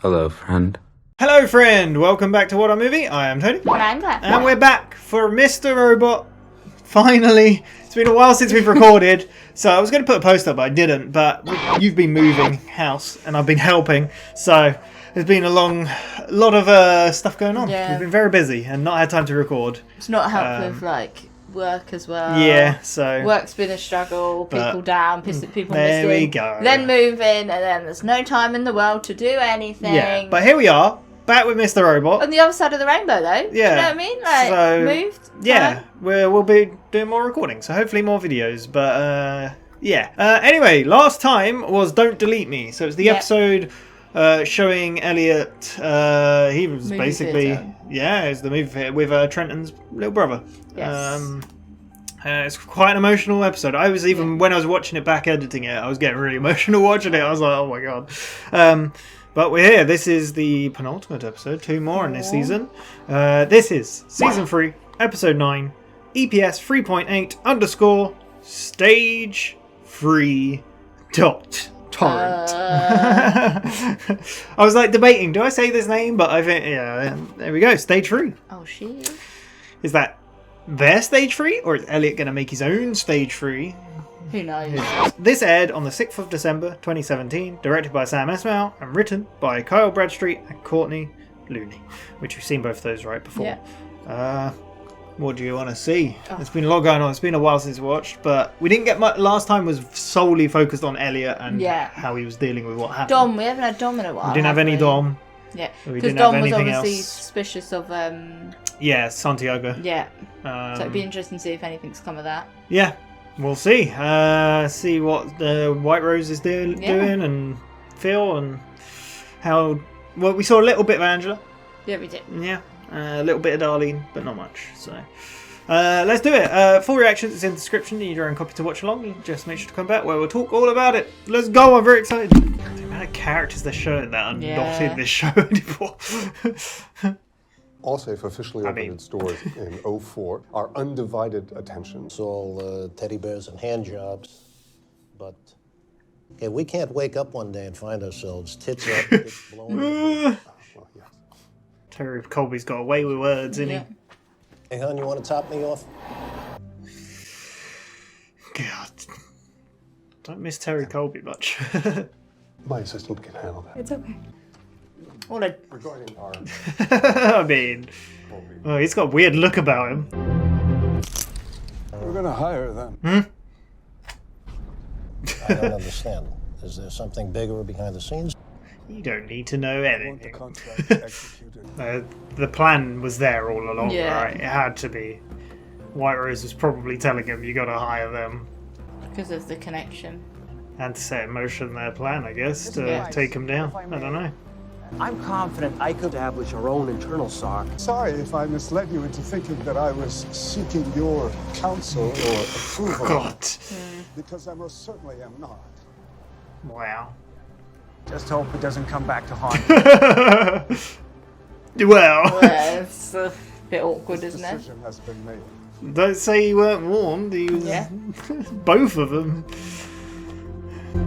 Hello, friend. Hello, friend! Welcome back to WhatAreMovie. I am Tony. And I'm Claire. And we're back for Mr. Robot. Finally. It's been a while since we've recorded. So I was going to put a post up, but I didn't. But you've been moving house, and I've been helping. So there's been a lot of stuff going on. Yeah. We've been very busy and not had time to record. It's not helped with like work as well. Yeah, so... Work's been a struggle, people down, people there missing. we go. Then moving, and then there's no time in the world to do anything. Yeah, but here we are, back with Mr. Robot. On the other side of the rainbow, though. Yeah. Do you know what I mean? Like, So, moved. Yeah, time. we'll be doing more recording, so hopefully more videos, but yeah. Anyway, last time was Don't Delete Me, so it's the episode showing Elliot, he was Movie basically, theatre. yeah, it's the movie theatre with Trenton's little brother. Yes. It's quite an emotional episode. I was even, when I was watching it back editing it, I was getting really emotional watching it. I was like, oh my god. But we're here. This is the penultimate episode. 2 more in this season. This is Season 3, Episode 9, EPS 3.8 _ stage 3 dot torrent. I was like debating, do I say this name? But I think, yeah, there we go. Stage 3. Oh, she. Is that their stage 3? Or is Elliot going to make his own stage 3? Who knows? This aired on the 6th of December 2017, directed by Sam Esmail and written by Kyle Bradstreet and Courtney Looney, which we've seen both of those right before. Yeah. What do you want to see? There's been a lot going on. It's been a while since we watched, but we didn't get much. Last time was solely focused on Elliot and how he was dealing with what happened. Dom, we haven't had Dom in a while. We didn't have any Dom. Yeah, We because didn't have Dom was anything obviously else. suspicious of. Yeah, Santiago. Yeah. So it'd be interesting to see if anything's come of that. Yeah, we'll see. See what the White Rose is doing and Phil and how. Well, we saw a little bit of Angela. Yeah, we did. Yeah, a little bit of Darlene, but not much. So let's do it. Full reactions is in the description. You need your own copy to watch along. You just make sure to come back where we'll talk all about it. Let's go. I'm very excited. The amount of characters they're showing that are not in this show anymore. Allsafe officially opened its doors in 2004. Our undivided attention. It's all teddy bears and hand jobs. But okay, we can't wake up one day and find ourselves tits up, tits blowing. Well, yes. Terry Colby's got away with words, isn't he? Hey, hon, you want to top me off? God. Don't miss Terry Colby much. My assistant can handle that. It's okay. Regarding our I mean, oh, he's got a weird look about him. we're gonna hire them. I don't understand. Is there something bigger behind the scenes? You don't need to know The anything. contract executed. The plan was there all along, Yeah. right? It had to be. White Rose was probably telling him, you gotta hire them. Because of the connection. And to set in motion their plan, I guess, to take him down. I don't know. I'm confident I could establish our own internal SAR. Sorry if I misled you into thinking that I was seeking your counsel or approval. God. Because I most certainly am not. Wow. Just hope it doesn't come back to haunt you. Well, Yeah, it's a bit awkward, This isn't it? decision has been made. don't say you weren't warned. He was both of them.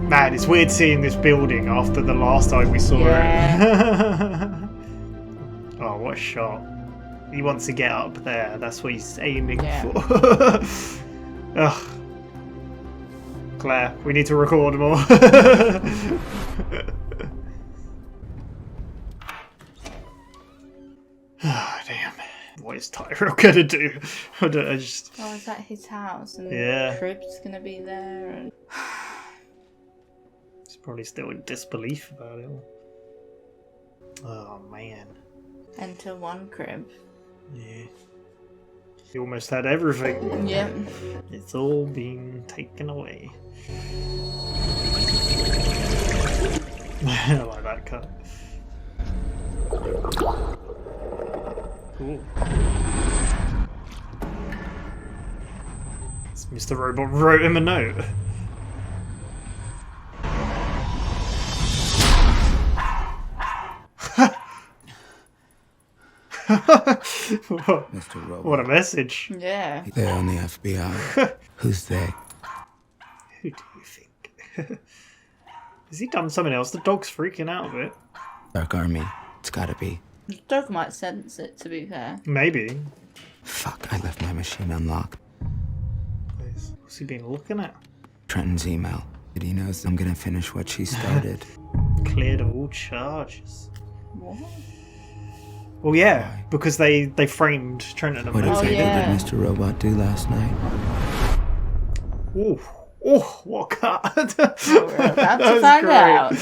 Man, it's weird seeing this building after the last time we saw it. Oh, what a shot. He wants to get up there. That's what he's aiming for. Ugh. Claire, we need to record more. Oh, damn. What is Tyrell gonna do? I just... Oh, is that his house? And Yeah. Crib's gonna be there. And... He's probably still in disbelief about it all. Oh, man. Enter one crib. Yeah. He almost had everything. Yep. It's all been taken away. I like that cut. Cool. Mr. Robot wrote him a note. Mr. Robot. What a message. Yeah. They're on the FBI. Who's they? Who do you think? Has he done something else? The dog's freaking out a bit. Dark Army. It's gotta be. The dog might sense it, to be fair. Maybe. Fuck, I left my machine unlocked. What's he been looking at? Trenton's email. But he knows I'm gonna finish what she started. Cleared of all charges. What? Well, yeah, because they framed Trenton and What Moses. exactly yeah. did Mr. Robot do last night? Ooh. Oh, what a cut. We're about That to was find great. out.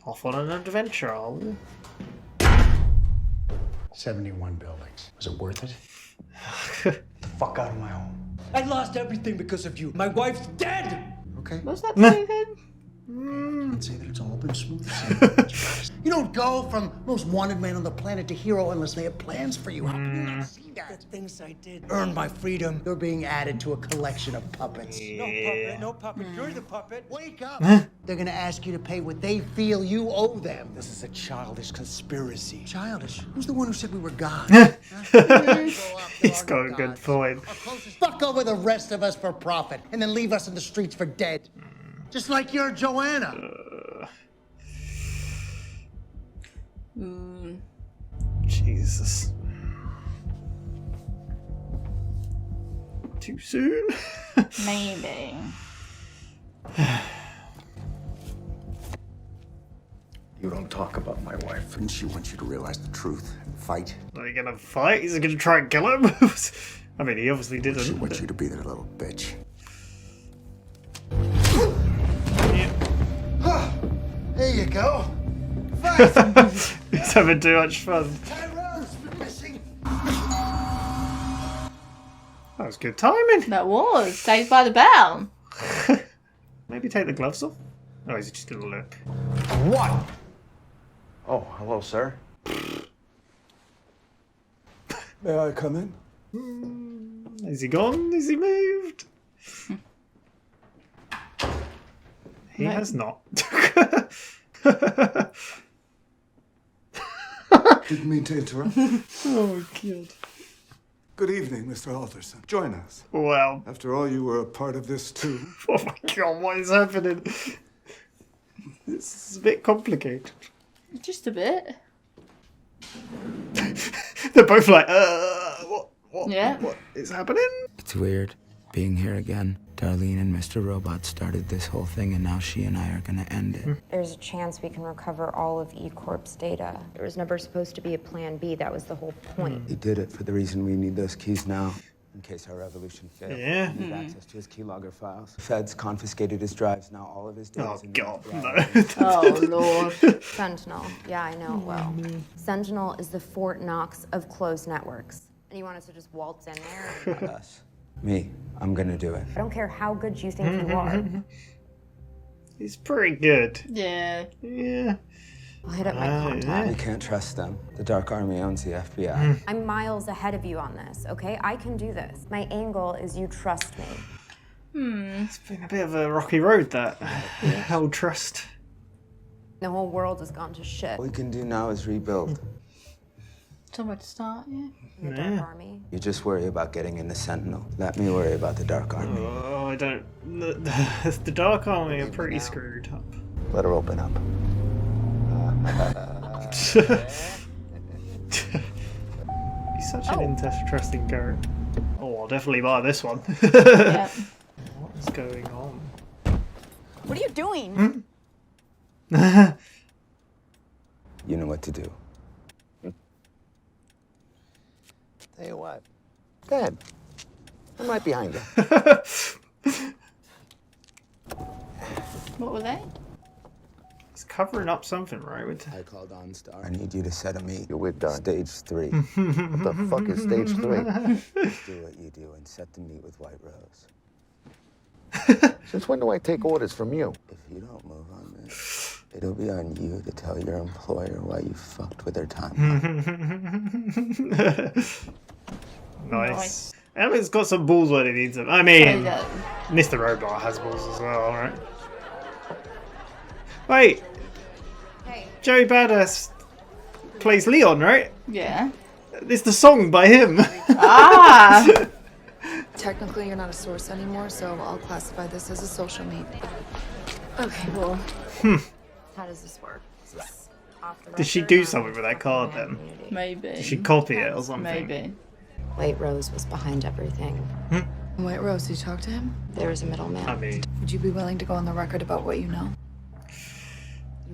Off on an adventure, are we? 71 buildings. Was it worth it? Fuck out of my home. I lost everything because of you. My wife's dead! Okay? Was that moving? Can't say that it's all been smooth sailing. You don't go from most wanted man on the planet to hero unless they have plans for you. How can you not see that? The things I did earned my freedom. You're being added to a collection of puppets. No puppet, no puppet. You're the puppet. Wake up! They're gonna ask you to pay what they feel you owe them. This is a childish conspiracy. Childish? Who's the one who said we were God? He's got a good point. Fuck over the rest of us for profit and then leave us in the streets for dead. Just like your Joanna. Jesus. Too soon? Maybe. You don't talk about my wife. And she wants you to realize the truth and fight. Are you gonna fight? Is he gonna try and kill him? I mean, he obviously She didn't. wants you to be that little bitch. There you go. He's having too much fun. Tyrone's been missing. That was good timing. That was. Saved by the Bell. Maybe take the gloves off? Oh, he's just gonna look. What? Oh, hello, sir. May I come in? Is he gone? Is he moved? He has not. Didn't mean to interrupt. Oh, God. Good evening, Mr. Alderson. Join us. Wow. After all, you were a part of this too. Oh my God, what is happening? This is a bit complicated. Just a bit. They're both like, what Yeah. is happening? It's weird being here again. Darlene and Mr. Robot started this whole thing, and now she and I are gonna end it. There's a chance we can recover all of E-Corp's data. There was never supposed to be a plan B. That was the whole point. He did it for the reason we need those keys now, in case our revolution fails. Yeah. We need access to his keylogger files. Feds confiscated his drives. Now all of his data Oh is in the God, FBI. no. Oh, Lord. Sentinel. Yeah, I know it well. Sentinel is the Fort Knox of closed networks. And you want us to just waltz in there? Not us. Me. I'm gonna do it. I don't care how good you think you are. He's pretty good. Yeah. Yeah. I'll hit up my contact. We can't trust them. The Dark Army owns the FBI. I'm miles ahead of you on this, okay? I can do this. My angle is you trust me. It's been a bit of a rocky road, that. Held trust. The whole world has gone to shit. All we can do now is rebuild. Somewhere to start, yeah. The Dark Army. You just worry about getting in the Sentinel. Let me worry about the Dark Army. Oh, I don't. The Dark Army are pretty screwed up. Let her open up. He's such an interesting character. Oh, I'll definitely buy this one. Yeah. What is going on? What are you doing? You know what to do. Tell you what. Go ahead. I'm right behind you. What were they? He's covering up something, right? With I called OnStar. I need you to set a meet. We're done. Stage 3. What the fuck is stage 3? Do what you do and set the meet with White Rose. Since when do I take orders from you? If you don't move on this, it'll be on you to tell your employer why you fucked with their timeline. nice. Emmett's got some balls when he needs them. I mean, There you go. Mr. Robot has balls as well, right? Wait, Hey. Joey Badass plays Leon, right? Yeah. It's the song by him. Ah! Technically, you're not a source anymore, so I'll classify this as a social meet. Okay, well. How does this work? Is this off the Did she record, do or something with that card then? Maybe. Did she copy it or something? Maybe. White Rose was behind everything. White Rose, did you talk to him? There was a middleman. I mean, Would you be willing to go on the record about what you know?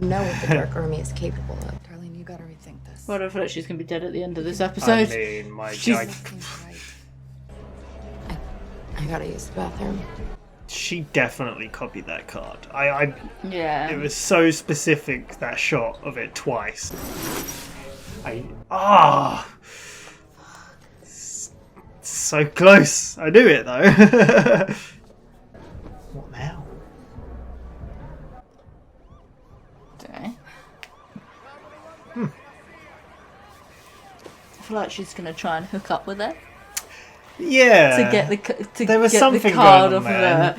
You know what the Dark Army is capable of. Darlene, you gotta rethink this. Well, I feel like she's gonna be dead at the end of this I episode. mean, my She's- God. I gotta use the bathroom. She definitely copied that card. Yeah. It was so specific, that shot of it twice. So close. I knew it though. What now? Okay. I feel like she's gonna try and hook up with her Yeah. to get There was get something the card going off on of there. her.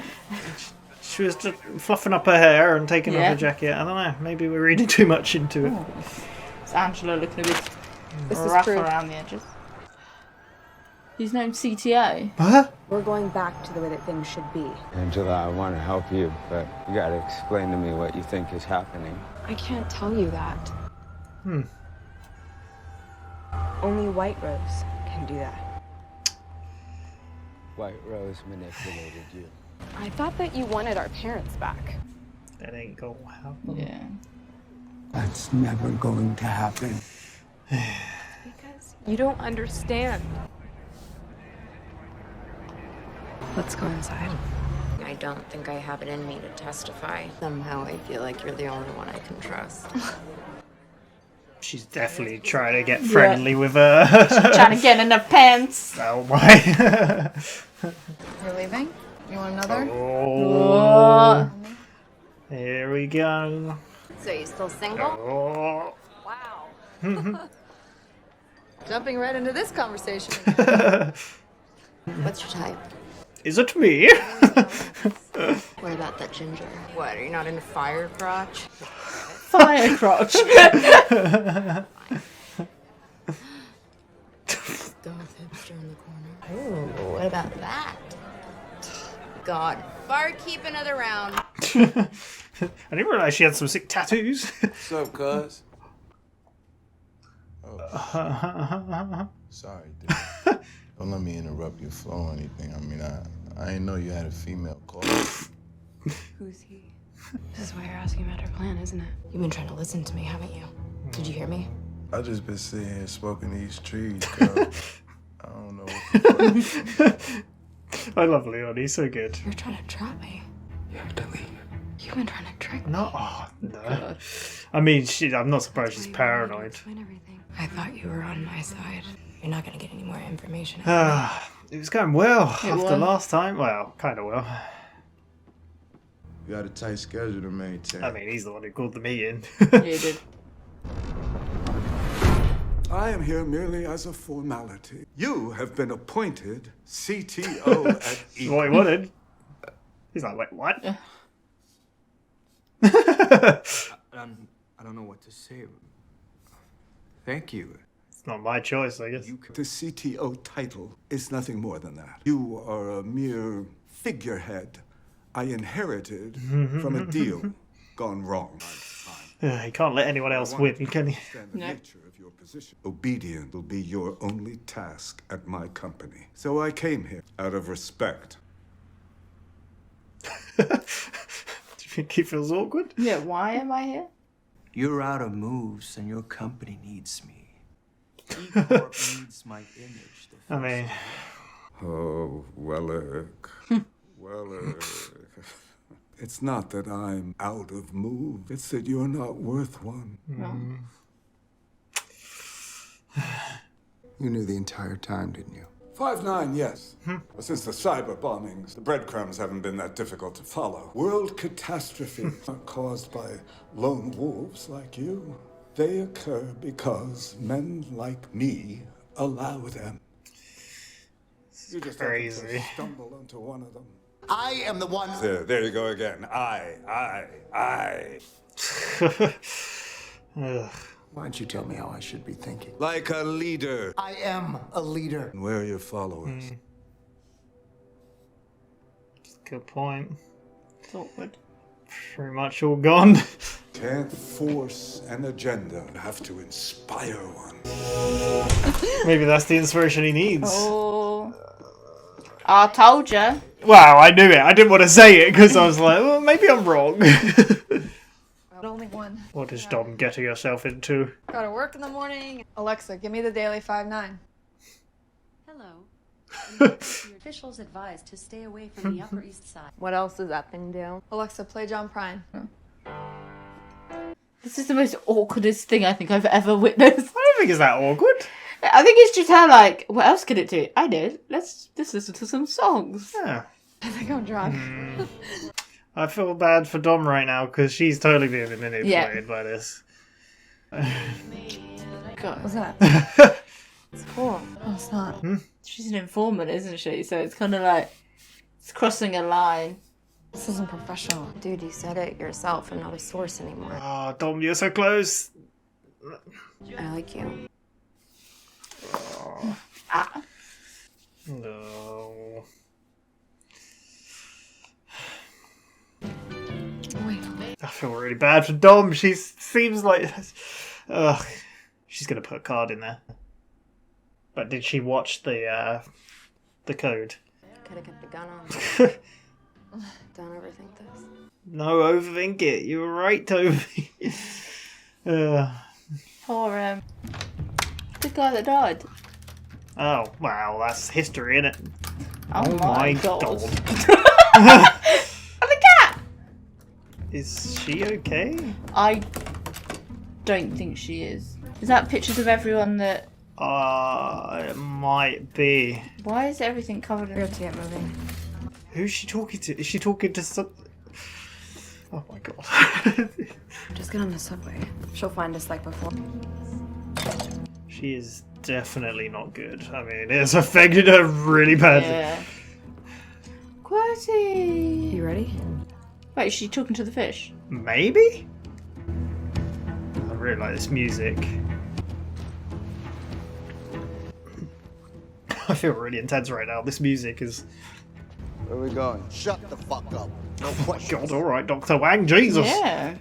She was just fluffing up her hair and taking off Yeah. her jacket. I don't know. Maybe we're reading too much into it. It's Angela looking a bit This is rough proof. around the edges. He's named CTO. What? We're going back to the way that things should be. Angela, I want to help you, but you got to explain to me what you think is happening. I can't tell you that. Only White Rose can do that. White Rose manipulated you. I thought that you wanted our parents back. That ain't gonna happen. Yeah. That's never going to happen. Because you don't understand. Let's go inside. I don't think I have it in me to testify. Somehow I feel like you're the only one I can trust. She's definitely trying to get friendly with her. Trying to get in her pants. Oh my. You're leaving? You want another? Oh. Here we go. So you still single? Oh. Wow. Jumping right into this conversation. What's your type? Is it me? What about that ginger? What, are you not into fire crotch? Fire crotch. Goth hipster in the corner. Ooh, what about that? God, barkeep another round. I didn't realize she had some sick tattoos. What's up, cuz? Oh, sorry, dude. Don't let me interrupt your flow or anything. I mean, I didn't know you had a female caller. Who's he? This is why you're asking about her plan, isn't it? You've been trying to listen to me, haven't you? Did you hear me? I just been sitting here smoking these trees, cuz. I don't know what I love Leon, he's so good. You're trying to trap me. You have to leave. You've been trying to trick me. No, no. I mean, I'm not surprised she's paranoid. Explain everything. I thought you were on my side. You're not gonna get any more information. It was going well after was. last time. Well, kind of well. You got a tight schedule to maintain. I mean, he's the one who called the meeting. Yeah, he did. I am here merely as a formality. You have been appointed CTO at That's Eagle. what he wanted. He's like, wait, what? I don't know what to say. Thank you. It's not my choice, I guess. The CTO title is nothing more than that. You are a mere figurehead I inherited from a deal gone wrong. He can't let anyone else win, can he? Understand the nature of your position. Obedience will be your only task at my company. So I came here out of respect. Do you think he feels awkward? Yeah, why am I here? You're out of moves and your company needs me. E-Corp needs my image. I mean... Oh, Wellick. Wellick. It's not that I'm out of move. It's that you're not worth one. You knew the entire time, didn't you? 5'9", yes. But since the cyber bombings, the breadcrumbs haven't been that difficult to follow. World catastrophes aren't caused by lone wolves like you. They occur because men like me allow them. You just crazy. happen to stumble onto one of them. I am the one. There you go again. I. Ugh. Why don't you tell me how I should be thinking? Like a leader. I am a leader. And where are your followers? Good point. It's awkward. Pretty much all gone. Can't force an agenda. Have to inspire one. Maybe that's the inspiration he needs. Oh. I told you. Wow, I knew it. I didn't want to say it because I was like, well, maybe I'm wrong. But only one. What is Dom getting herself into? Gotta work in the morning. Alexa, give me the Daily 5-9. Hello. Your officials advised to stay away from the Upper East Side. What else does that thing do? Alexa, play John Prine. This is the most awkwardest thing I think I've ever witnessed. I don't think it's that awkward. I think it's just her like, what else could it do? I know. Let's just listen to some songs. Yeah. I think I'm drunk. I feel bad for Dom right now because she's totally being manipulated by this. God. What's that? It's cool. Oh, it's not. She's an informant, isn't she? So it's kind of like, it's crossing a line. This isn't professional. Dude, you said it yourself. I'm not a source anymore. Oh, Dom, you're so close. I like you. Oh. Ah. No. Wait. I feel really bad for Dom. She seems like... Ugh. She's going to put a card in there. But did she watch the code? Could have kept the gun on. Don't overthink this. No, overthink it. You were right, Toby. Poor, the guy that died. Oh, wow, that's history, innit? Oh my God. God. And the cat! Is she okay? I don't think she is. Is that pictures of everyone that... It might be. Why is everything covered in... We have to get moving. Who's she talking to? Is she talking to some... Oh my God. Just get on the subway. She'll find us like before. She is definitely not good. I mean, it's affected her really badly. Yeah. Quirty! You ready? Wait, is she talking to the fish? Maybe? I really like this music. I feel really intense right now. This music is... Where are we going? Shut the fuck up. No Oh my questions. God, alright, Dr. Wang, Jesus! Yeah.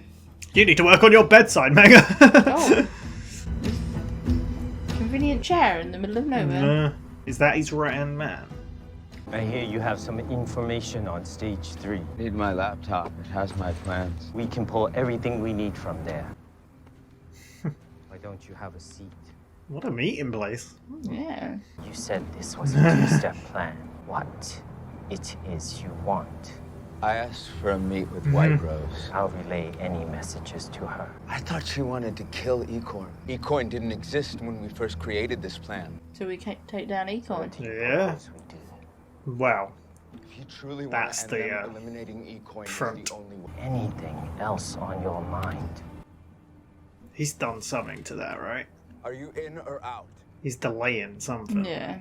You need to work on your bedside, Mega! Oh. Convenient chair in the middle of nowhere. Is that his right-hand man? I hear you have some information on stage 3. Need my laptop. It has my plans. We can pull everything we need from there. Why don't you have a seat? What a meeting place. Yeah. You said this was a two-step plan. What it is you want? I asked for a meet with White Rose. I'll relay any messages to her. I thought she wanted to kill Ecorn. Ecorn didn't exist when we first created this plan. So we can take down Econ. Yeah. Wow. If you truly want That's to end the, them, eliminating Ecorn is front. the only way. Anything else on your mind? He's done something to that, right? Are you in or out? He's delaying something. Yeah.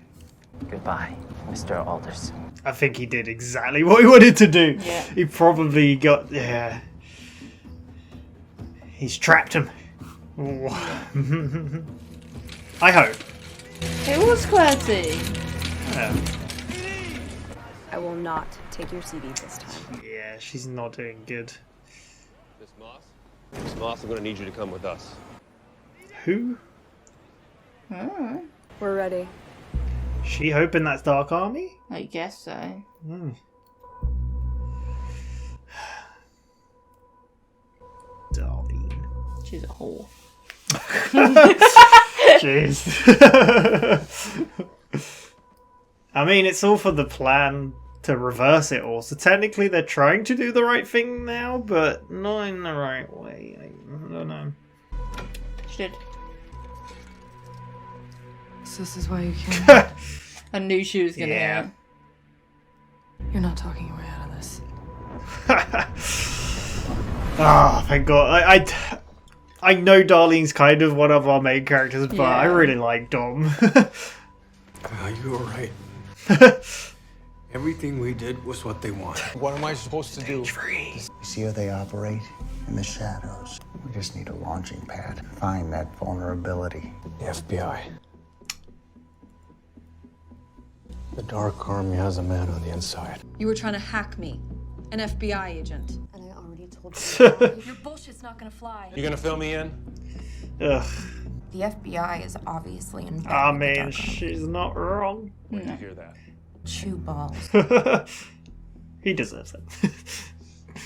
Goodbye, Mr. Alderson. I think he did exactly what he wanted to do. Yeah. He probably got... Yeah. He's trapped him. I hope. It was Quirty. Yeah. I will not take your CD this time. Yeah, she's not doing good. Miss Moss? Miss Moss, I'm going to need you to come with us. Who? Oh, We're ready. She hoping that's Dark Army? I guess so. Darlene. She's a whore. Jeez. I mean, it's all for the plan to reverse it all. So technically they're trying to do the right thing now, but not in the right way. I don't know. She did. So this is why you can't. I knew she was gonna Yeah. hear. You're not talking your way out of this. Oh, thank God. I know Darlene's kind of one of our main characters, but I Yeah. really like Dom. You're right. Everything we did was what they wanted. What am I supposed to do? You see how they operate? In the shadows. We just need a launching pad. Find that vulnerability. The FBI. The Dark Army has a man on the inside. You were trying to hack me. An FBI agent. And I already Your bullshit's not gonna fly. You gonna fill me in? Ugh. The FBI is obviously in bed I with the mean, dark she's not wrong. Where'd you hear that? chew balls. He deserves it.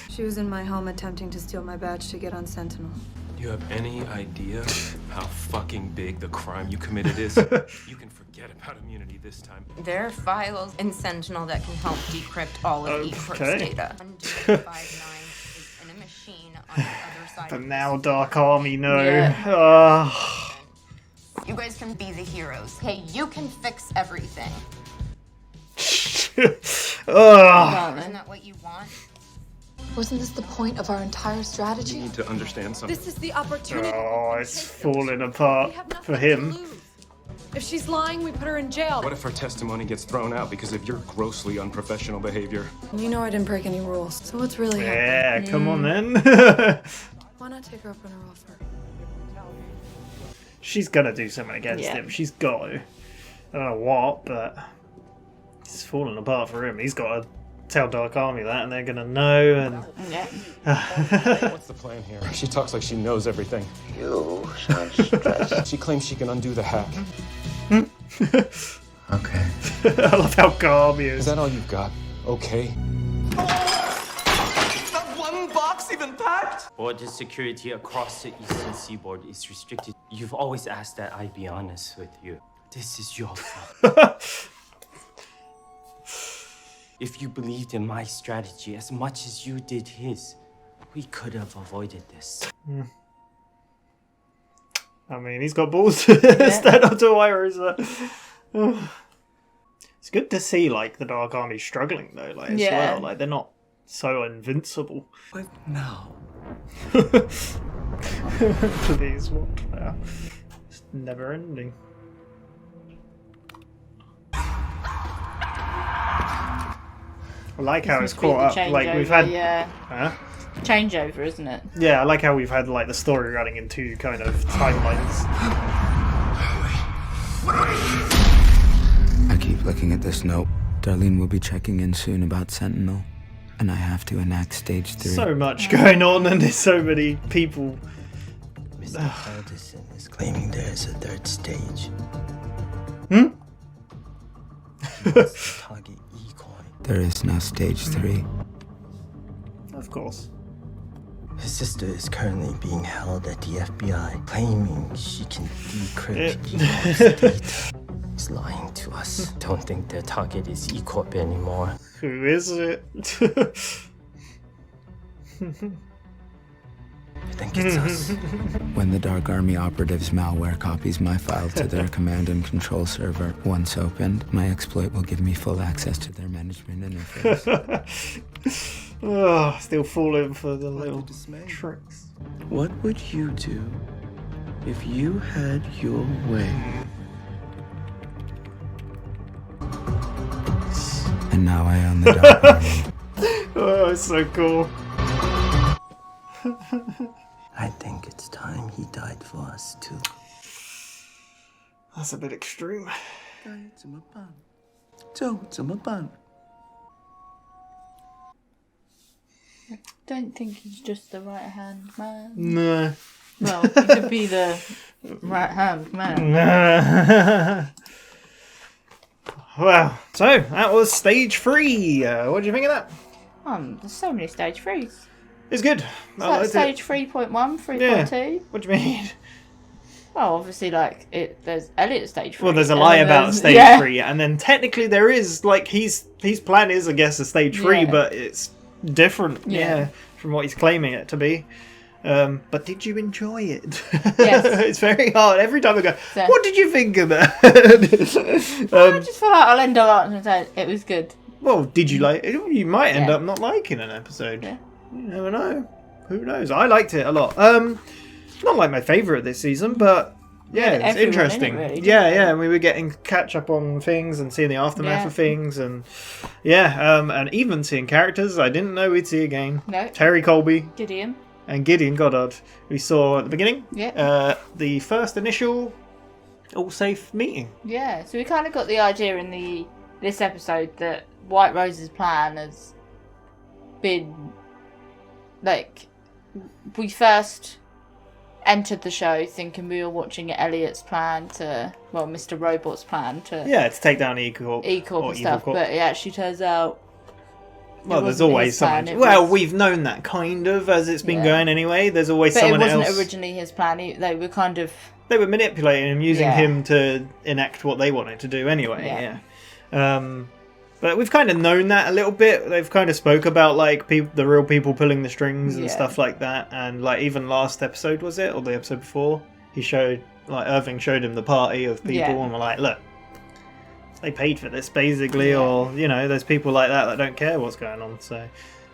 She was in my home attempting to steal my badge to get on Sentinel. Do you have any idea how fucking big the crime you committed is? You can forget about immunity this time. There are files in Sentinel that can help decrypt all of eCorp's data. 1259 is in a machine on the other side. The now Dark Army, no. Yeah. You guys can be the heroes. Okay, you can fix everything. Isn't that what you want? Wasn't this the point of our entire strategy? You need to understand something. This is the opportunity. Oh, it's falling apart for him. If she's lying, we put her in jail. What if her testimony gets thrown out because of your grossly unprofessional behavior? You know I didn't break any rules, so what's really Yeah, happening? come on then. Why not take her up on her offer? She's gonna do something against him. She's got to. I don't know what, but it's falling apart for him. He's got to tell Dark Army that, and they're gonna know. And What's the plan here? She talks like she knows everything. You sound stressed. She claims she can undo the hack. Okay. I love how calm he is. Is that all you've got? Okay. Not one box even packed? Border security across the eastern seaboard is restricted. You've always asked that I be honest with you. This is your fault. If you believed in my strategy as much as you did his, we could have avoided this. I mean, he's got balls to stand up to Wires. It's good to see, like, the Dark Army struggling, though, like, as well. Like, they're not so invincible. But now. Please, what now? It's never ending. I like how it's caught up. Like, we've had. Huh? Changeover, isn't it? Yeah, I like how we've had, like, the story running in two kind of timelines. I keep looking at this note. Darlene will be checking in soon about Sentinel, and I have to enact stage 3. So much going on, and there's so many people. Mr. Alderson is claiming there is a third stage. Hmm? He wants to target E-Coin. There is no stage 3. Of course. His sister is currently being held at the FBI, claiming she can decrypt E-Corp's data. He's lying to us. Don't think their target is E-Corp anymore. Who is it? I think it's us. When the Dark Army operatives malware copies my file to their command and control server, once opened, my exploit will give me full access to their management interface. Oh, still falling for the little tricks. What would you do if you had your way? And now I own the Dark Army. Oh, it's so cool. I think it's time he died for us too. That's a bit extreme. Don't think he's just the right hand man. No. Well, he could be the right hand man. Well, so that was stage 3. What do you think of that? There's so many stage 3s. It's good. Is that stage 3.1, 3.2? Yeah. What do you mean? Well, obviously, like, there's Elliot stage 3. Well, there's a lie about stage 3, and then technically there is, like, his plan is, I guess, a stage 3, but it's different, from what he's claiming it to be. But did you enjoy it? Yes. It's very hard. Every time I go, what did you think of that? I just feel like I'll end up answering and saying it was good. Well, did you like it? You might end up not liking an episode. Yeah. You never know. Who knows? I liked it a lot. Not like my favourite this season, but yeah, it's interesting. Really, yeah. We were getting catch up on things and seeing the aftermath of things, and and even seeing characters I didn't know we'd see again. No. Terry Colby. Gideon. And Gideon Goddard, we saw at the beginning. Yeah. The first initial all safe meeting. Yeah, so we kind of got the idea in this episode that White Rose's plan has been like, we first entered the show thinking we were watching Elliot's plan to, well, Mr. Robot's plan to... Yeah, to take down E-Corp. E-Corp and stuff, but it actually turns out... Well, there's always someone... Well, we've known that kind of as it's been going anyway. There's always someone else... But it wasn't originally his plan. They were kind of... They were manipulating him, using him to enact what they wanted to do anyway, But we've kind of known that a little bit. They've kind of spoke about like the real people pulling the strings and stuff like that. And like even last episode, was it, or the episode before, he showed like Irving showed him the party of people, and we're like, look, they paid for this basically, or you know, there's people like that don't care what's going on. So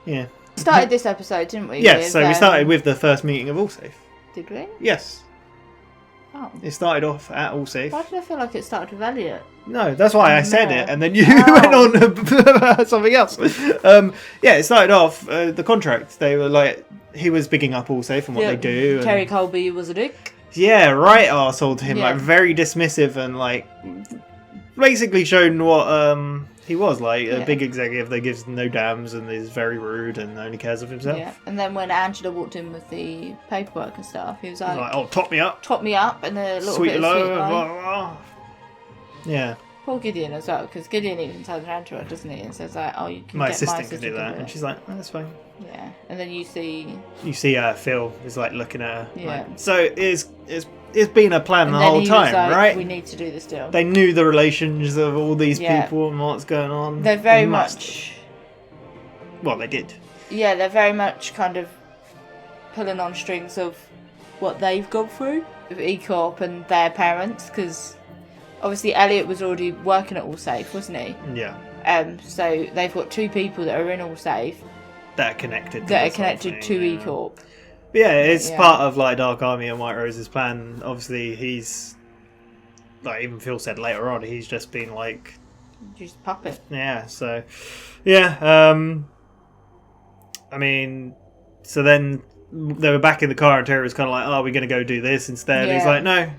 yeah, we started this episode, didn't we? Yes, so we started with the first meeting of Allsafe. Did we? Yes. Oh. It started off at Allsafe. Why did I feel like it started with Elliot? No, that's why I said it, and then you went on about something else. Yeah, it started off, the contract. They were like, he was bigging up Allsafe and what they do. And, Terry Colby was a dick. Yeah, right arsehole to him, like very dismissive and like basically shown what he was, like a big executive that gives no damns and is very rude and only cares of himself. Yeah, and then when Angela walked in with the paperwork and stuff, he was like, oh, top me up. Top me up, and a little Sweet bit low, of sweet blah, blah. Yeah. Poor Gideon as well, because Gideon even turns around to her, doesn't he, and says like, "Oh, you can my get assistant my assistant can do that," and she's like, oh, "That's fine." Yeah, and then you see Phil is like looking at her. Yeah. Like, so it's been a plan and the then whole he time, was like, right? We need to do this deal. They knew the relations of all these Yeah. people and what's going on. They're very They must much. have. Well, they did. Yeah, they're very much kind of pulling on strings of what they've gone through with E-Corp and their parents, because obviously Elliot was already working at Allsafe, wasn't he? Yeah. So they've got two people that are in Allsafe That are connected. to E-Corp. Yeah, it's part of like Dark Army and White Rose's plan. Obviously, he's like even Phil said later on, he's just been like just a puppet. Yeah. So yeah. I mean, so then they were back in the car and Terry was kind of like, "Oh, we're going to go do this instead." Yeah. He's like, "No,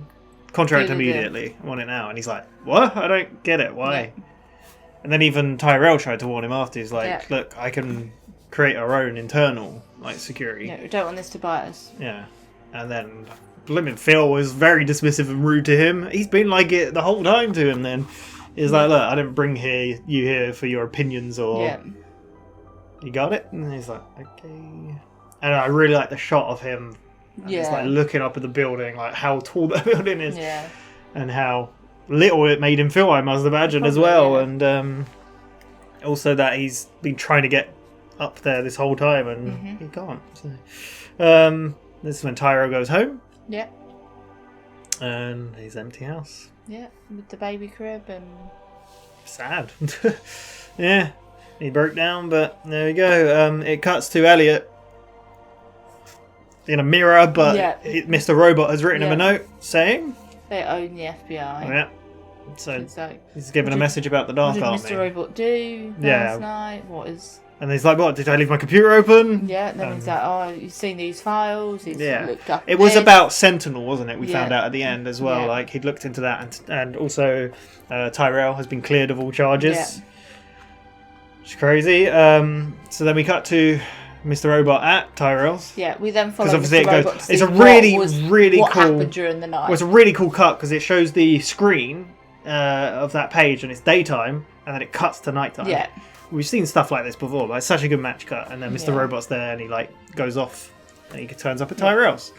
contract Do the immediately. I want it now." And he's like, "What? I don't get it. Why?" Yeah. And then even Tyrell tried to warn him after. He's like, Yeah. "Look, I can create our own internal like security." Yeah, we don't want this to bite us. Yeah. And then Blimmin' Phil was very dismissive and rude to him. He's been like it the whole time to him then. He's like, "Look, I didn't bring you here for your opinions or you got it?" And he's like, "Okay." And I really like the shot of him. Just like looking up at the building, like how tall that building is. Yeah. And how little it made him feel, I must imagine, as well. And also that he's been trying to get up there this whole time and he can't. So. This is when Tyro goes home. Yeah. And his empty house. Yeah, with the baby crib and... Sad. Yeah. He broke down, but there we go. It cuts to Elliot in a mirror, but Mr. Robot has written him a note saying... They own the FBI. Yeah. So like, he's given a message about the Dark Army. What did Mr. Robot do last night? What is... And he's like, "What, did I leave my computer open?" Yeah, and then he's like, "Oh, you've seen these files." He's looked up. It was about Sentinel, wasn't it? We Yeah. found out at the end as well. Yeah. Like, he'd looked into that, and also Tyrell has been cleared of all charges. Yeah. Which is crazy. So then we cut to Mr. Robot at Tyrell's. Yeah, we then follow Because obviously Mr. it Robot goes. to It's see a really, what cool. happened during the night. Well, it's a really cool cut because it shows the screen of that page, and it's daytime, and then it cuts to nighttime. Yeah. We've seen stuff like this before, but it's such a good match cut. And then Mr. Robot's there, and he like goes off, and he turns up at Tyrell's.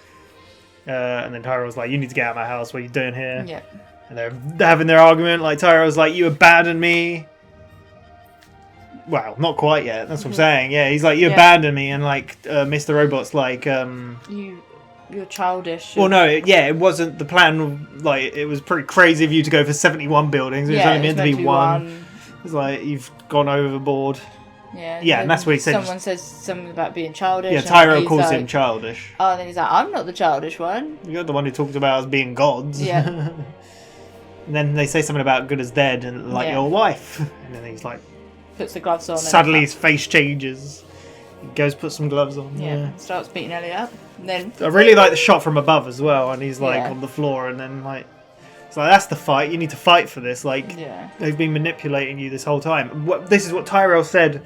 And then Tyrell's like, "You need to get out of my house. What are you doing here?" Yeah. And they're having their argument. Like Tyrell's like, "You abandoned me." Well, not quite yet. That's what I'm saying. Yeah, he's like, "You abandoned me," and like Mr. Robot's like, You're childish. Well, no, it wasn't the plan. Like, it was pretty crazy of you to go for 71 buildings. It was only meant to be one. It's like, you've gone overboard. Yeah, and that's what he said. Someone says something about being childish. Yeah, and Tyrell he's calls like, him childish. Oh, and then he's like, "I'm not the childish one." You're the one who talked about us being gods. Yeah. And then they say something about good as dead and like your wife. And then he's like... Puts the gloves on. Suddenly his face changes. He goes put some gloves on. Yeah. Starts beating Elliot up. And then... I really like the shot from above as well. And he's like Yeah. on the floor and then like... It's like, that's the fight. You need to fight for this. Like, they've been manipulating you this whole time. This is what Tyrell said.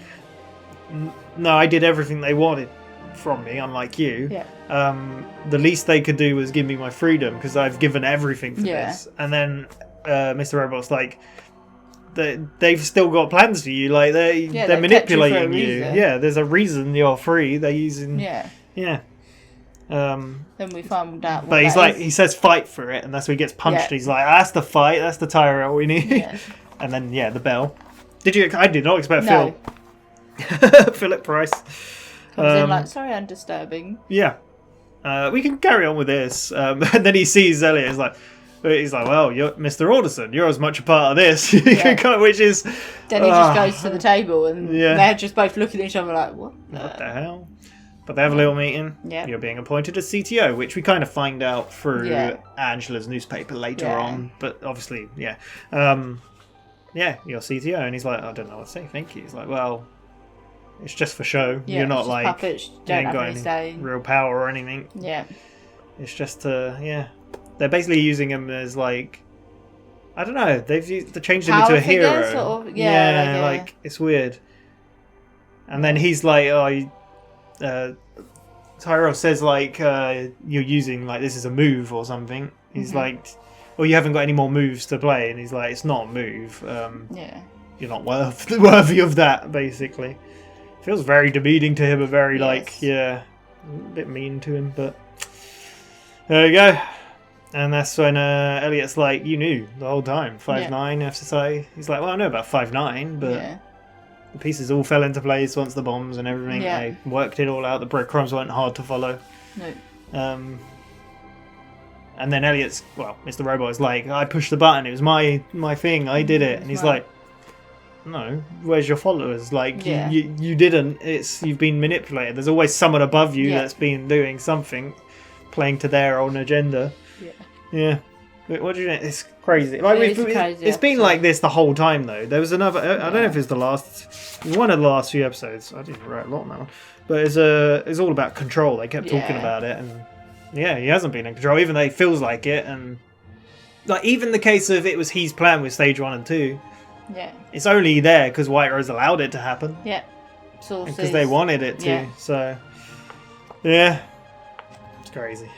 No, I did everything they wanted from me, unlike you. Yeah. The least they could do was give me my freedom because I've given everything for Yeah. this. And then Mr. Robot's like, they've still got plans for you. Like they're they've kept you for a manipulating you. reason. Yeah, there's a reason you're free. They're using. Yeah. Yeah. Then we find out. What But he's that like, is. he says fight for it, and that's where he gets punched. Yeah. He's like, that's the fight. That's the Tyrell we need. Yeah. And then the bell. I did not expect No. Philip Price. Comes in like, sorry, I'm disturbing. Yeah. We can carry on with this. And then he sees Elliot. He's like, well, you're Mr. Alderson. You're as much a part of this. Which is. Then he just goes to the table and Yeah. they're just both looking at each other like, what? What the hell? But they have a little meeting. Yeah. You're being appointed as CTO, which we kind of find out through Yeah. Angela's newspaper later Yeah. on. But obviously, yeah. You're CTO. And he's like, I don't know what to say. Thank you. He's like, well, it's just for show. Yeah, You're not it's just like, puppets, you don't ain't have got any say. real power or anything. Yeah. It's just they're basically using him as like, I don't know. They've changed him Power into a figure, hero. sort of? Yeah, like it's weird. And then he's like, Tyrell says like, you're using like this is a move or something. He's like, well, you haven't got any more moves to play, and he's like, it's not a move. Yeah. You're not worthy of that. Basically, feels very demeaning to him, but very a bit mean to him. But there you go. And that's when Elliot's like, you knew the whole time, 5'9", FSI. He's like, well, I know about 5'9", but the pieces all fell into place once the bombs and everything. Yeah. They worked it all out. The breadcrumbs weren't hard to follow. No. And then Mr. Robot is like, I pushed the button. It was my thing. I did it. And he's like, no, where's your followers? Like, you didn't. You've been manipulated. There's always someone above you that's been doing something, playing to their own agenda. Yeah. What do you think? It's crazy. Like, it's been like this the whole time, though. There was another. I don't know if it's one of the last few episodes. I didn't write a lot on that one, but it's all about control. They kept talking about it, and he hasn't been in control, even though he feels like it. And like even the case of it was his plan with stage 1 and 2. Yeah. It's only there because White Rose allowed it to happen. Yeah. Sources. Because they wanted it to. Yeah. So yeah, it's crazy.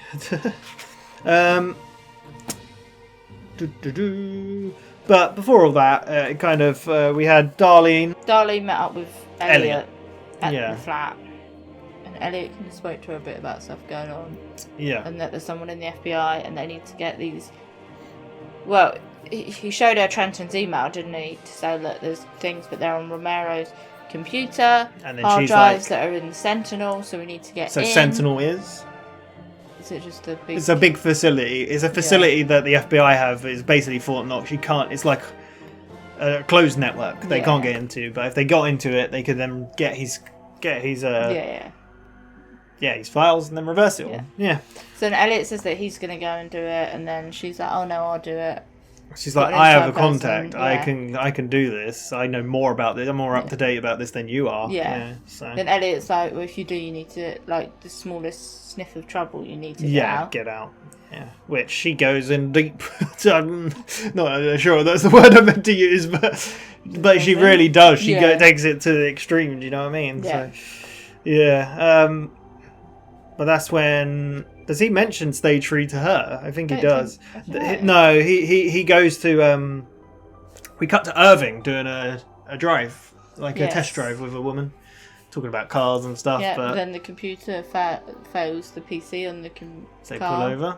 But before all that, we had Darlene. Darlene met up with Elliot at Yeah. the flat, and Elliot kind of spoke to her a bit about stuff going on. Yeah. And that there's someone in the FBI, and they need to get these. Well, he showed her Trenton's email, didn't he, to say that there's things, but they're on Romero's computer, And then hard she's drives like- that are in the Sentinel, so we need to get So in. Sentinel is. Is it just a big? It's a big facility. It's a facility that the FBI have. Is basically Fort Knox. You can't. It's like a closed network. They can't get into. But if they got into it, they could then get his his files and then reverse it all. Yeah. So then Elliot says that he's going to go and do it, and then she's like, "Oh no, I'll do it." She's Got like, an I have a inside person, contact. I can do this. I know more about this. I'm more up to date about this than you are. Yeah. So Then Elliot's like, "Well, if you do, you need to like the smallest sniff of trouble. You need to get out. Yeah. Which she goes in deep. I'm not sure that's the word I meant to use, but she really does. She takes it to the extreme. Do you know what I mean? Yeah. So, yeah. But that's when. Does he mention stage 3 to her? I think he does. No, he goes to. We cut to Irving doing a drive, like a test drive with a woman, talking about cars and stuff. Yeah, but then the computer fails the PC on the car. they pull over.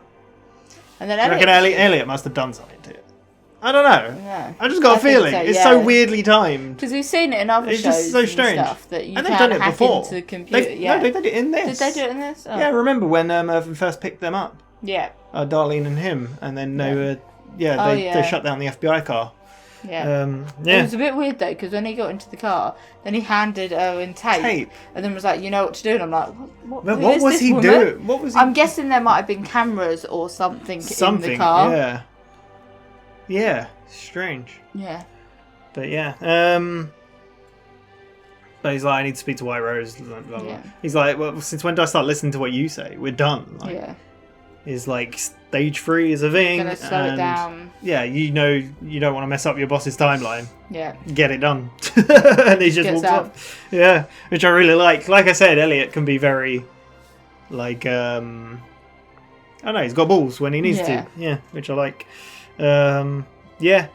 And then Do you reckon Elliot must have done something to it? I don't know. Yeah. I just got a think feeling. so, It's so weirdly timed. Because we've seen it in other It's shows just so strange. and stuff that you And can they've done it hack before. into the computer. No, they did it in this. Did they do it in this? Oh. Yeah, remember when Irving first picked them up? Yeah. Darlene and him, and then they were they shut down the FBI car. Yeah. It was a bit weird though, because when he got into the car, then he handed Owen tape, and then was like, "You know what to do," and I'm like, "What was he doing? What was he? I'm guessing there might have been cameras or something in the car. Yeah. Yeah. Strange. Yeah. But yeah. But he's like, I need to speak to White Rose. Blah, blah, blah. Yeah. He's like, well, since when do I start listening to what you say? We're done. Like, yeah. is like stage 3 is a thing. Gonna slow it down. Yeah, you know you don't want to mess up your boss's timeline. Yeah. Get it done. And he just walks out. off. Yeah, which I really like. Like I said, Elliot can be very like I don't know, he's got balls when he needs to. Yeah, which I like. Yeah.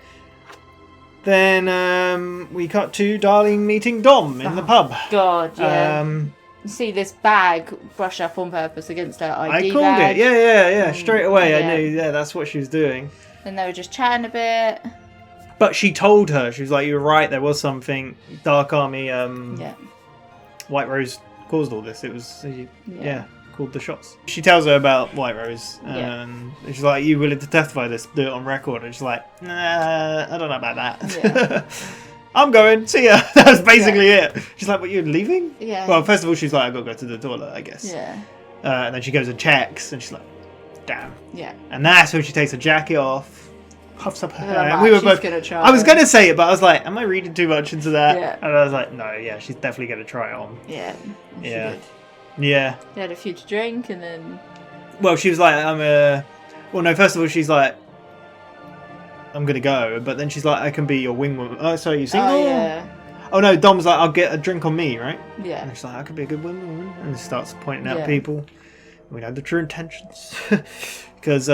Then we cut to Darling meeting Dom in the pub. God, yeah. You see this bag brush up on purpose against her ID I called badge. it. Yeah. Straight away yeah. I knew. Yeah, that's what she was doing. And they were just chatting a bit. But she told her, she was like, "You're right. There was something. Dark Army. White Rose caused all this. It was called the shots." She tells her about White Rose, and she's like, "You willing to testify this? Do it on record?" And she's like, "Nah, I don't know about that." Yeah. I'm going. See ya. That's basically it. She's like, "What? You're leaving?" Yeah. Well, first of all, she's like, "I gotta go to the toilet, I guess." Yeah. And then she goes and checks, and she's like, "Damn." Yeah. And that's when she takes her jacket off, puffs up her hair. Like, And we were she's both. gonna try I was it. gonna say it, but I was like, "Am I reading too much into that?" Yeah. And I was like, "No, yeah, she's definitely gonna try it on." Yeah. She Yeah. did. Yeah. They had a few to drink, and then Well, she was like, well, no, first of all, she's like, "I'm gonna go," but then she's like, "I can be your wing woman." Oh, so you single? oh yeah, Oh no, Dom's like, "I'll get a drink on me," right? yeah. And she's like, "I could be a good wing woman," and starts pointing out Yeah. people. We know the true intentions, because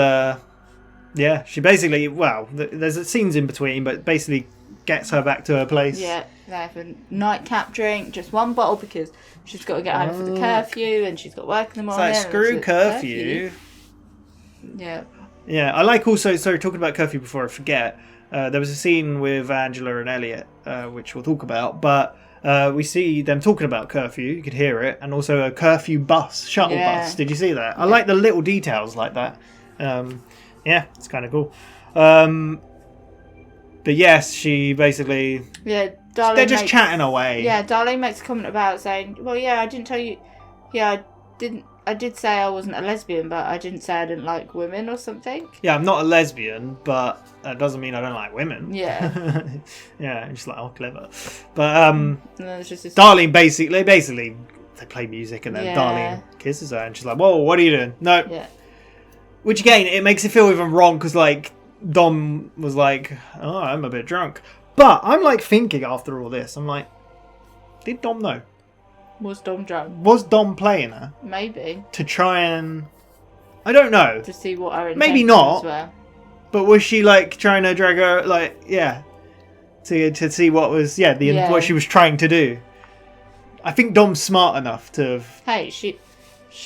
she basically, well, there's scenes in between, but basically gets her back to her place. Yeah, they have a nightcap drink, just one bottle because she's got to get home for the curfew and she's got work in the It's morning. like, screw curfew. Yeah. Yeah, I like also, sorry, talking about curfew before I forget, there was a scene with Angela and Elliot, which we'll talk about, but we see them talking about curfew, you could hear it, and also a curfew bus, shuttle bus. Did you see that? I like the little details like that. Yeah, it's kind of cool. But yes, she basically... Yeah, Darling they're just chatting away. Yeah, Darling makes a comment about saying, well, yeah, I didn't tell you... Yeah, I did say I wasn't a lesbian, but I didn't say I didn't like women or something. Yeah, I'm not a lesbian, but that doesn't mean I don't like women. Yeah. Yeah, and she's like, oh, clever. But and then there's just this... Darling basically, they play music and then Yeah. Darling kisses her and she's like, whoa, what are you doing? No. Yeah. Which again, it makes it feel even wrong because like Dom was like, oh, I'm a bit drunk. But I'm like thinking after all this, I'm like, did Dom know? Was Dom drunk? Was Dom playing her? Maybe. To try and... I don't know. To see what her Maybe intentions not. were. But was she like trying to drag her, like, yeah, to see what was, what she was trying to do? I think Dom's smart enough to have... Hey, she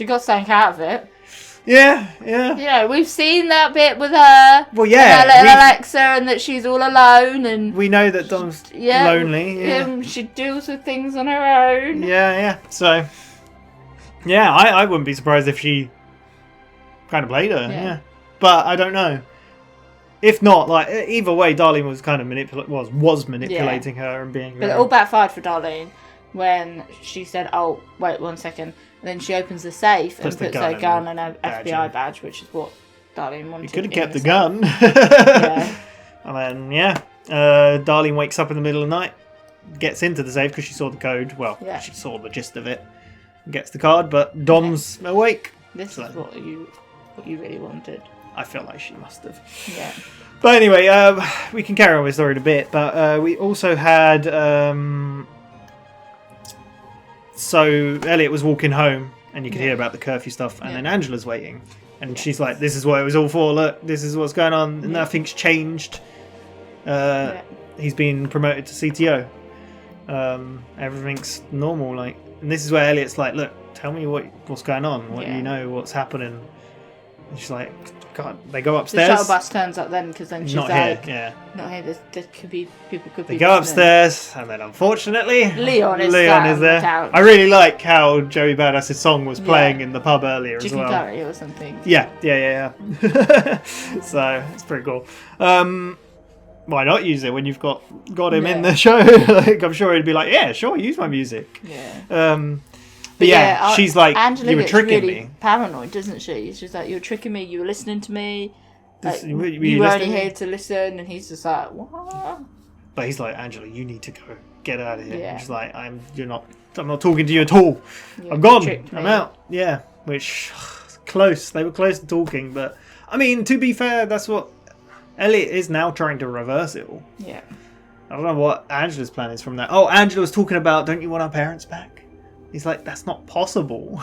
got something out of it. Yeah. Yeah, we've seen that bit with her. Well, yeah, and her little Alexa, and that she's all alone, and we know that Dom's lonely. Yeah. She deals with things on her own. Yeah. So, yeah, I wouldn't be surprised if she kind of played her. Yeah. But I don't know. If not, like either way, Darling was kind of manipulating her and being. But it all backfired for Darlene when she said, "Oh, wait 1 second," and then she opens the safe and puts her gun and her FBI badge, which is what Darlene wanted. You could have kept the safe. gun. Yeah. And then Darlene wakes up in the middle of the night, gets into the safe because she saw the code. Well, she saw the gist of it. Gets the card, but Dom's awake. This is what you really wanted. I feel like she must have. Yeah. But anyway, we can carry on with the story in a bit. But we also had. So Elliot was walking home, and you could hear about the curfew stuff, and then Angela's waiting, and she's like, "This is what it was all for. Look, this is what's going on. Nothing's changed. He's been promoted to CTO. Everything's normal. Like, and this is where Elliot's like, look, tell me what's going on. What you know, what's happening." And she's like, God, they go upstairs. The shuttle bus turns up then because then she's not like, here. not here. There could be people. They go upstairs, and then unfortunately, Leon is there. Couch. I really like how Joey Badass's song was playing in the pub earlier Chicken as well. curry or something. Yeah. So it's pretty cool. Why not use it when you've got him in the show? Like, I'm sure he'd be like, yeah, sure, use my music. Yeah. But yeah, she's like, Angela you were gets tricking really me. Paranoid, doesn't she? She's like, you were tricking me. You were listening to me. Like, Were you you were only listening? here to listen, and he's just like, what? But he's like, Angela, you need to go. Get out of here. Yeah. And she's like, I'm not talking to you at all. Yeah, I'm gone. tricked me. I'm out. Yeah. Which close. They were close to talking, but I mean, to be fair, that's what Elliot is now trying to reverse it all. Yeah. I don't know what Angela's plan is from that. Oh, Angela was talking about, don't you want our parents back? He's like, that's not possible.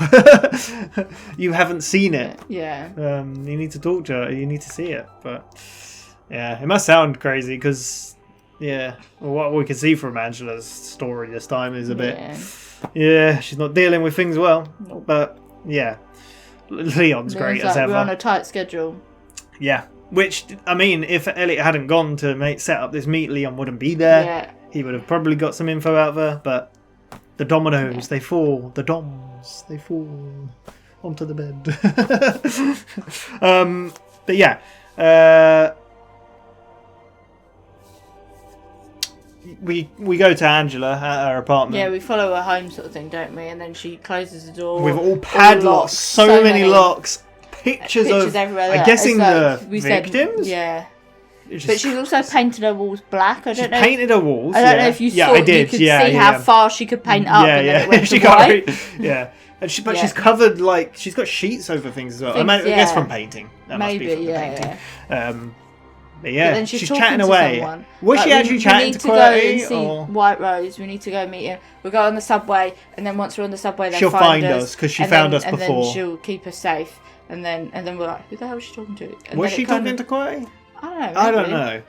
You haven't seen it. Yeah. You need to talk to her. You need to see it. But yeah, it must sound crazy because, yeah, well, what we can see from Angela's story this time is a bit, yeah, she's not dealing with things well. Nope. But yeah, Leon's great as ever. We're on a tight schedule. Yeah. Which, I mean, if Elliot hadn't gone to set up this meet, Leon wouldn't be there. Yeah. He would have probably got some info out of her, but the dominoes, they fall. The doms, they fall onto the bed. But yeah. We go to Angela at her apartment. Yeah, we follow her home sort of thing, don't we? And then she closes the door. With all padlocks, so many locks. Pictures of, everywhere. I'm guessing like, the victims? Yeah. But she's also painted her walls black. I don't know. Painted her walls. I don't know if you saw. I did. You could see how far she could paint up, and then it went to white. Yeah. And she's covered she's got sheets over things as well. I guess from painting. That Maybe, must be from the painting. But yeah, But then she's chatting to away. Someone. Was she actually chatting to Courtney? We need to go and see White Rose. We need to go meet him. We'll go on the subway, and then once we're on the subway, they'll she'll find us because she found us before. And then she'll keep us safe. And then we're like, who the hell is she talking to? And was she talking to Courtney? I don't know. Maybe. I don't know.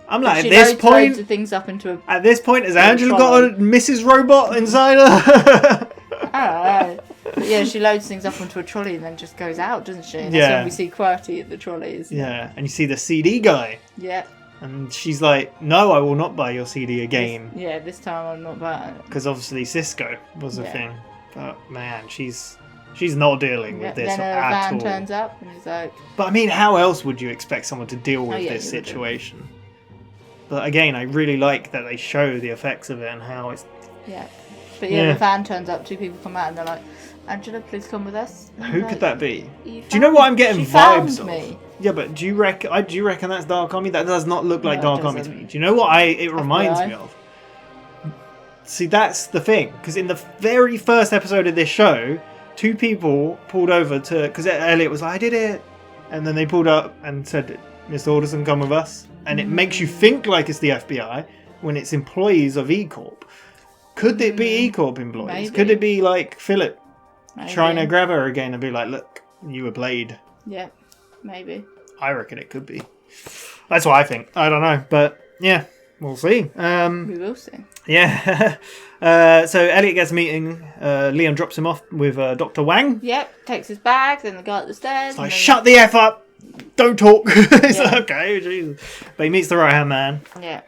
I'm like, she at this point, loads of things up into a. At this point, has Angela got a Mrs. Robot inside her? I don't know. But yeah, she loads things up onto a trolley and then just goes out, doesn't she? And that's when we see QWERTY at the trolleys. Yeah, and you see the CD guy. Yeah. And she's like, no, I will not buy your CD again. This time I'm not buying it. Because obviously Cisco was a thing. But man, she's not dealing with this then at van all. turns up and he's like... But I mean, how else would you expect someone to deal with this situation? But again, I really like that they show the effects of it and how it's... Yeah. But yeah, the van turns up, two people come out and they're like, Angela, please come with us. Who could that be? Do you know what I'm getting vibes of? Me. Yeah, but do you reckon that's Dark Army? That does not look like Dark Army to me. Do you know what it reminds me of? See, that's the thing. Because in the very first episode of this show, two people pulled over to... Because Elliot was like, I did it. And then they pulled up and said, Mr. Alderson, come with us. And it makes you think like it's the FBI when it's employees of E-Corp. Could it be E-Corp employees? Maybe. Could it be like Philip Maybe. trying to grab her again and be like, look, you were played? Yeah, maybe. I reckon it could be. That's what I think. I don't know. But yeah, we'll see. We will see. Yeah. So Elliot gets a meeting. Leon drops him off with Dr. Wang. Yep, takes his bags and the guy at the stairs. It's like, shut the F up. Don't talk. It's like, okay, Jesus. But he meets the right hand man. Yeah.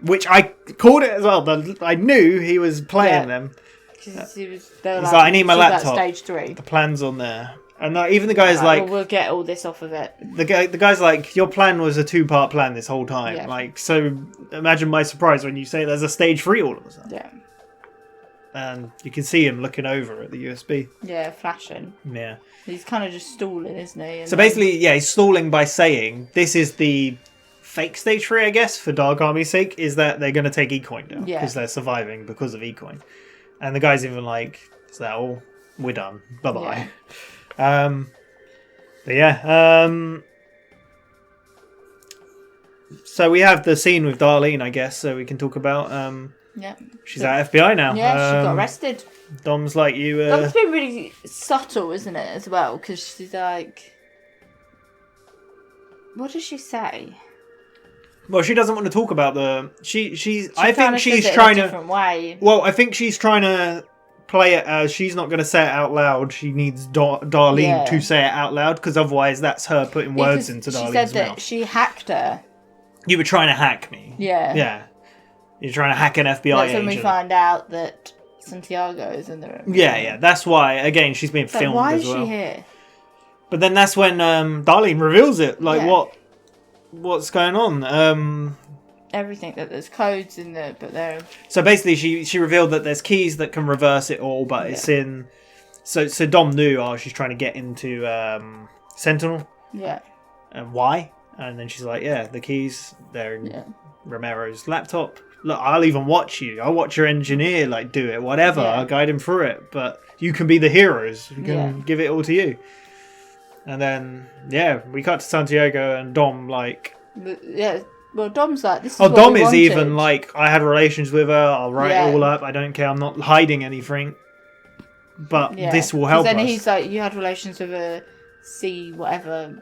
Which I called it as well. But I knew he was playing them. He's like, I need my laptop. Stage 3. The plan's on there. And even the guy's like... Well, we'll get all this off of it. The guy's like, your plan was a 2-part plan this whole time. Yeah. Like, so imagine my surprise when you say there's a stage 3 all of a sudden. Yeah. And you can see him looking over at the USB. Yeah, flashing. Yeah. He's kind of just stalling, isn't he? And so basically, he's stalling by saying, this is the fake stage 3, I guess, for Dark Army's sake, is that they're going to take E-Coin down. Yeah. Because they're surviving because of E-Coin. And the guy's even like, is that all? We're done. Bye-bye. Yeah. But yeah. So we have the scene with Darlene, I guess, so we can talk about... yeah. She's at FBI now. Yeah, she got arrested. Dom's like, you... Dom's been really subtle, isn't it, as well? Because she's like... What does she say? Well, she doesn't want to talk about the... She I think she's trying to... different way. Well, I think she's trying to play it as she's not going to say it out loud. She needs Darlene to say it out loud, because otherwise that's her putting words into Darlene's mouth. She said that she hacked her. You were trying to hack me. Yeah. Yeah. You're trying to hack an FBI agent. That's when we find out that Santiago is in the room. Yeah. That's why, again, she's being filmed why as well. Why is she here? But then that's when Darlene reveals it. Like, what's going on? Everything, that there's codes in there, but they're... So basically, she revealed that there's keys that can reverse it all, but it's in... So Dom knew, she's trying to get into Sentinel. Yeah. And why? And then she's like, the keys, they're in Romero's laptop. Look, I'll even watch you. I'll watch your engineer, do it, whatever. I'll guide him through it. But you can be the heroes. We can give it all to you. And then, yeah, we cut to Santiago and Dom, like... Yeah, well, Dom's like, this is Oh, what Dom we is wanted. even like, I had relations with her, I'll write Yeah. it all up, I don't care, I'm not hiding anything. But this will help then us. he's like, you had relations with a C whatever.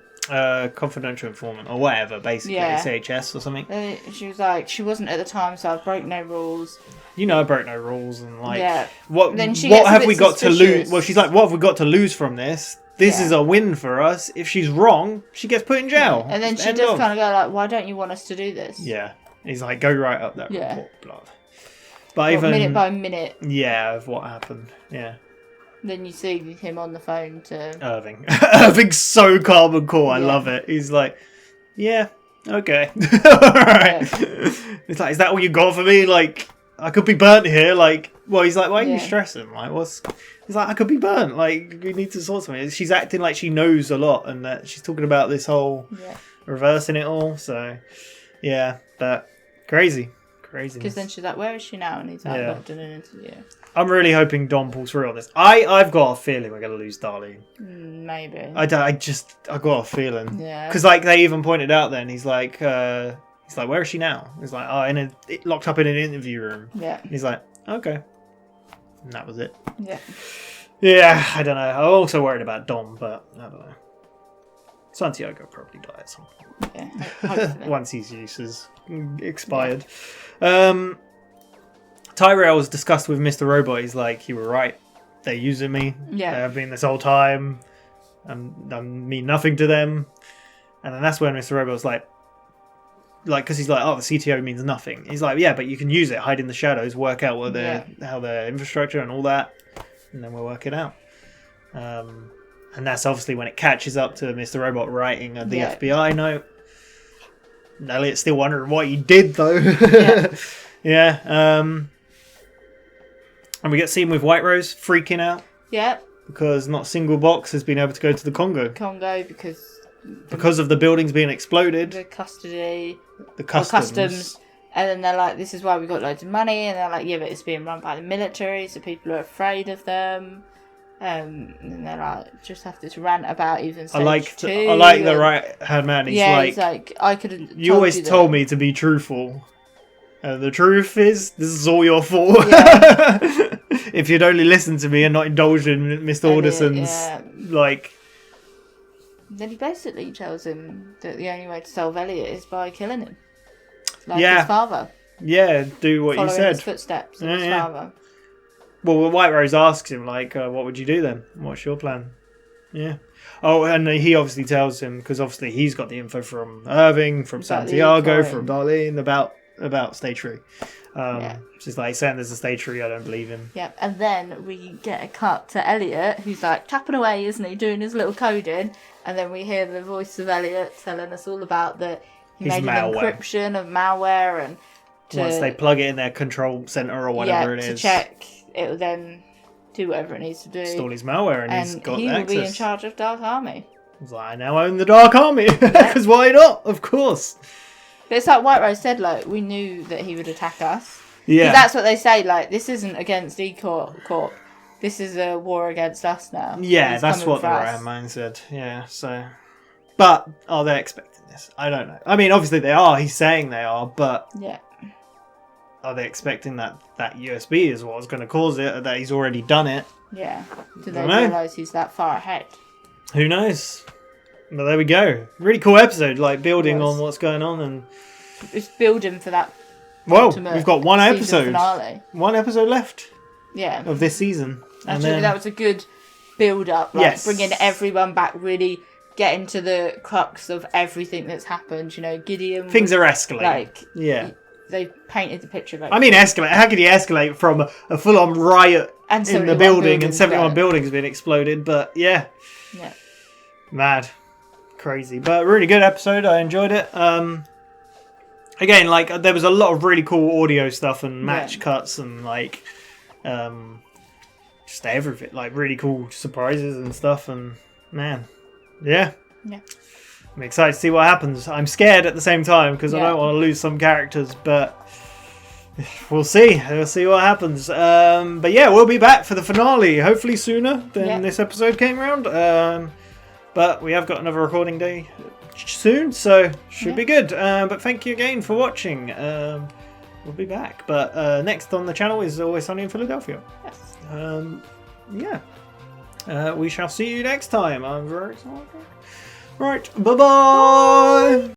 Confidential informant or whatever, basically. Yeah. CHS or something. And she was like, she wasn't at the time, so I broke no rules. You know I broke no rules and like... Yeah. What, Then she what gets a have bit we got to lose? suspicious. Well, she's like, what have we got to lose from this? This Yeah. is a win for us. If she's wrong, she gets put in jail. And then Just she end does of. kind of go like, why don't you want us to do this? Yeah. He's like, go write up that Yeah. report. Blah. But Well, even... minute by minute. Yeah, of what happened. Yeah. Then you see him on the phone to... Irving. Irving's so calm and cool. I Yeah. love it. He's like, yeah, okay. Alright. It's like, is that what you got for me? Like, I could be burnt here. Like, well, he's like, why are you Yeah. stressing? Like, what's... He's like, I could be burnt. Like, we need to sort something. She's acting like she knows a lot and that she's talking about this whole reversing it all. So, yeah, but crazy. Crazy. Because then she's like, where is she now? And he's like, Yeah. not done an interview. I'm really hoping Dom pulls through on this. I've got a feeling we're going to lose Darlene. Maybe. I got a feeling. Yeah. Because like they even pointed out then, he's like, where is she now? He's like, oh, locked up in an interview room. Yeah. And he's like, okay. And that was it. Yeah. Yeah, I don't know. I'm also worried about Dom, but I don't know. Santiago will probably die at some point. Yeah, hopefully. Once his use is expired. Tyrell's discussed with Mr. Robot. He's like, you were right. They're using me. Yeah. They have been this whole time. I mean nothing to them. And then that's when Mr. Robot's like, because he's like, oh, the CTO means nothing. He's like, yeah, but you can use it, hide in the shadows, work out what how their infrastructure and all that, and then we'll work it out. And that's obviously when it catches up to Mr. Robot writing the FBI note. Elliot's still wondering what he did, though. Yeah. And we get seen with White Rose freaking out. Yeah. Because not a single box has been able to go to the Congo. Because of the buildings being exploded. The custody. The customs. And then they're like, this is why we got loads of money. And they're like, yeah, but it's being run by the military, so people are afraid of them. And they're like, just have this rant about even stage I like two. the right hand man. He's like, I could have. You always told me to be truthful. The truth is, this is all your fault. If you'd only listened to me and not indulged in Mr. Alderson's like. Then he basically tells him that the only way to solve Elliot is by killing him, like Yeah. his father. Yeah, do what you Following said. his footsteps of his father. Well, White Rose asks him, like, what would you do then? What's your plan? Yeah. Oh, and he obviously tells him, because obviously he's got the info from Irving, from About the Santiago, coin. from Darlene, about Stage 3. She's like, saying there's a Stage 3, I don't believe him. Yep, and then we get a cut to Elliot, who's like tapping away, isn't he, doing his little coding, and then we hear the voice of Elliot telling us all about that he His made malware. an encryption of malware, and Once they plug it in their control center or whatever it to is. check, it will then do whatever it needs to do. Install his malware and he's got he will be in access. charge of Dark Army. He's like, I now own the Dark Army, because why not? Of course. But it's like White Rose said, like, we knew that he would attack us. Yeah. 'Cause that's what they say, like, this isn't against E-Corp. This is a war against us now. Yeah, He's that's coming what for the us. right mind said. Yeah, so. But are they expecting this? I don't know. I mean, obviously they are. He's saying they are, but. Yeah. Are they expecting that USB is what's going to cause it, or that he's already done it? Yeah. Do they Dunno. realise he's that far ahead? Who knows? But there we go. Really cool episode, like building Yes. on what's going on and. It's building for that. Well, ultimate we've got one season episode. finale. One episode left. Yeah. Of this season. And Actually, then- that was a good build up. Like, Yes. bringing everyone back, really getting to the crux of everything that's happened. You know, Gideon. Things was, are escalating. Like, Yeah. they painted the picture of it. I mean, escalate. How could you escalate from a full-on riot And in the 71 building and buildings 71 burnt. buildings being exploded? But yeah, Yeah. mad, crazy, but really good episode. I enjoyed it. Again, like there was a lot of really cool audio stuff and match cuts and like, just everything. Like really cool surprises and stuff. And man, yeah. Yeah. I'm excited to see what happens. I'm scared at the same time because I Yeah. don't want to lose some characters, but we'll see. We'll see what happens. But yeah, we'll be back for the finale, hopefully sooner than Yeah. this episode came around. But we have got another recording day soon, so should be good. But thank you again for watching. We'll be back. But next on the channel is Always Sunny in Philadelphia. Yes. We shall see you next time. I'm very excited. Right, bye-bye!